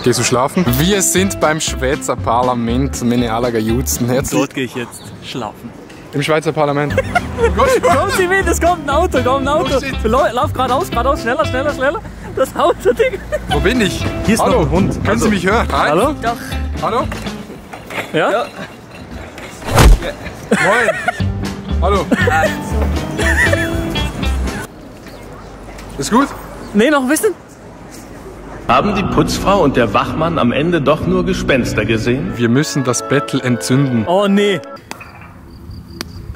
Gehst du schlafen? Wir sind beim Schweizer Parlament, meine allergeilsten Herzen. Dort gehe ich jetzt schlafen. Im Schweizer Parlament. Kommen Sie mit, es kommt ein Auto, Lauf geradeaus, schneller. Das Auto, Digga. Wo bin ich? Hier ist Hallo. noch ein Hund. Können Sie mich hören? Hi. Hallo? Doch. Hallo? Ja? Moin. Hallo. Ist gut? Nee, noch ein bisschen? Haben die Putzfrau und der Wachmann am Ende doch nur Gespenster gesehen? Wir müssen das Bettel entzünden. Oh nee.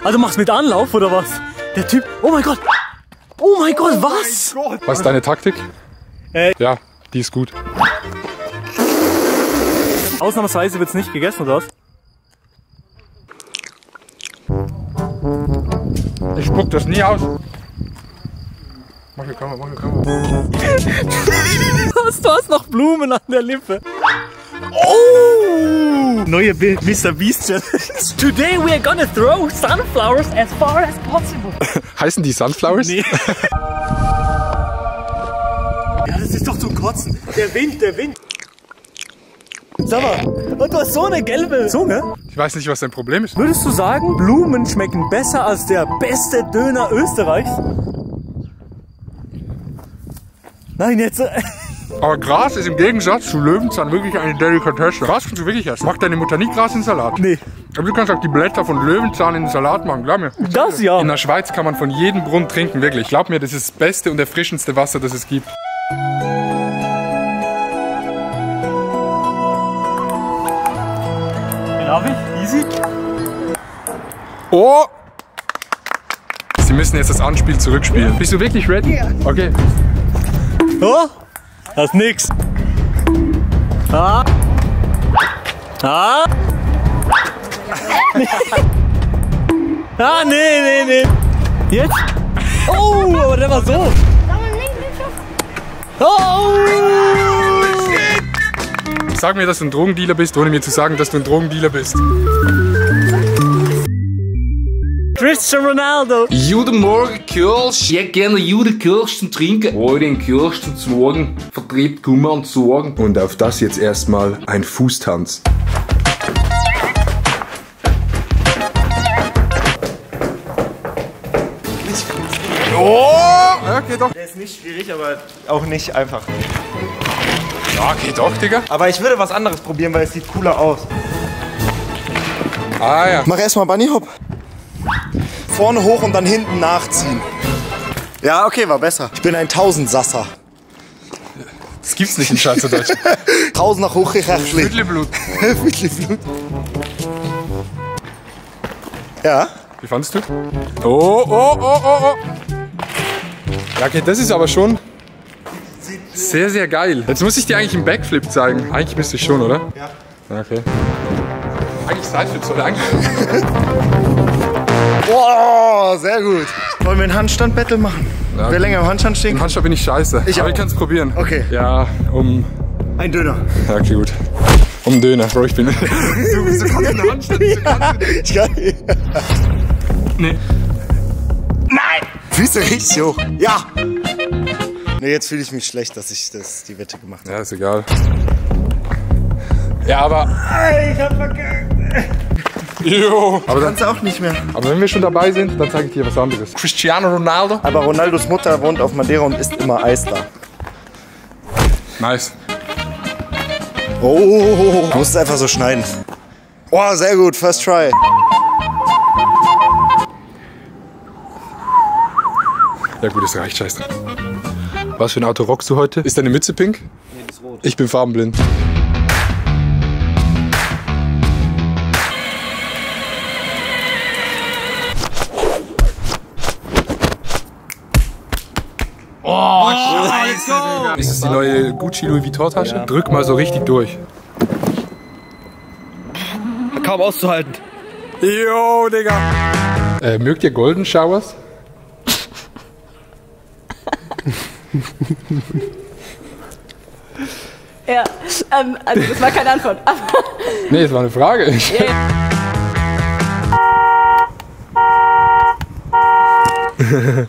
Also machst mit Anlauf oder was? Der Typ. Oh mein Gott. Oh mein Gott, was? Was ist deine Taktik? Ja, die ist gut. Ausnahmsweise wird's nicht gegessen, oder was? Ich spuck das nie aus. Mach die Kamera. Du hast noch Blumen an der Lippe. Oh! Neue Mr. Beast Challenge. Today we are gonna throw sunflowers as far as possible. Heißen die Sunflowers? Nee. Ja, das ist doch zum Kotzen. Der Wind. Sag mal, und du hast so eine gelbe Zunge. Ich weiß nicht, was dein Problem ist. Würdest du sagen, Blumen schmecken besser als der beste Döner Österreichs? Nein, jetzt. Aber Gras ist im Gegensatz zu Löwenzahn wirklich eine Delikatesse. Gras kannst du wirklich essen. Macht deine Mutter nie Gras in Salat? Nee. Aber du kannst auch die Blätter von Löwenzahn in den Salat machen, glaub mir. Das ja. In der Schweiz kann man von jedem Brunnen trinken, wirklich. Glaub mir, das ist das beste und erfrischendste Wasser, das es gibt. Darf ich? Easy. Oh! Sie müssen jetzt das Anspiel zurückspielen. Bist du wirklich ready? Ja. Okay. Oh, das ist nix. Ah. Ah. Ah, nee. Jetzt? Oh, aber der war so. Oh. Sag mir, dass du ein Drogendealer bist, ohne mir zu sagen, dass du ein Drogendealer bist. Cristiano Ronaldo. Jeden Morgen Kirsch. Ich hätte gerne jeden Kirsch zum Trinken. Heute den Kirsch zum Sorgen. Vertreibt Kummer und Sorgen. Und auf das jetzt erstmal ein Fußtanz. Oh! Ja, geht doch. Der ist nicht schwierig, aber auch nicht einfach. Ja, geht doch, Digga. Aber ich würde was anderes probieren, weil es sieht cooler aus. Ah ja. Mach erstmal Bunny Hop. Vorne hoch und dann hinten nachziehen. Ja, okay, war besser. Ich bin ein Tausendsasser. Das gibt's nicht in Schweizerdeutsch. Tausender hochgekräftigt. Viertelblut. Viertelblut. Ja. Wie fandest du? Oh. Ja, okay, das ist aber schon sehr, sehr geil. Jetzt muss ich dir eigentlich einen Backflip zeigen. Eigentlich müsste ich schon, oder? Ja. Okay. Eigentlich Sideflips, oder? Eigentlich. Boah, sehr gut. Wollen wir ein Handstand-Battle machen? Ja, Wer länger im Handstand steht? Im Handstand bin ich scheiße. Ich aber auch. ich kann es probieren. Okay. Ja, Ein Döner. Ja, okay, gut. Döner, Bro, ich bin... Wieso kannst du einen Handstand? Ich kann nicht. Nee. Nein! Füße richtig hoch. Ja! Nee, jetzt fühle ich mich schlecht, dass ich die Wette gemacht habe. Ja, ist egal. Ja, aber... Ich hab verkackt. Jo. Aber, Kannst du auch nicht mehr. aber wenn wir schon dabei sind, dann zeige ich dir was anderes. Cristiano Ronaldo. Aber Ronaldos Mutter wohnt auf Madeira und isst immer Eis da. Nice. Oh, du musst es einfach so schneiden. Oh, sehr gut, first try. Ja gut, das reicht, scheiße. Was für ein Auto rockst du heute? Ist deine Mütze pink? Nee, die ist rot. Ich bin farbenblind. Oh, scheiße, ist das die neue Gucci Louis Vuitton Tasche? Ja. Drück mal so richtig durch. Kaum auszuhalten. Jo, Digga. Mögt ihr Golden Showers? Ja, also das war keine Antwort. Nee, das war eine Frage. Yeah.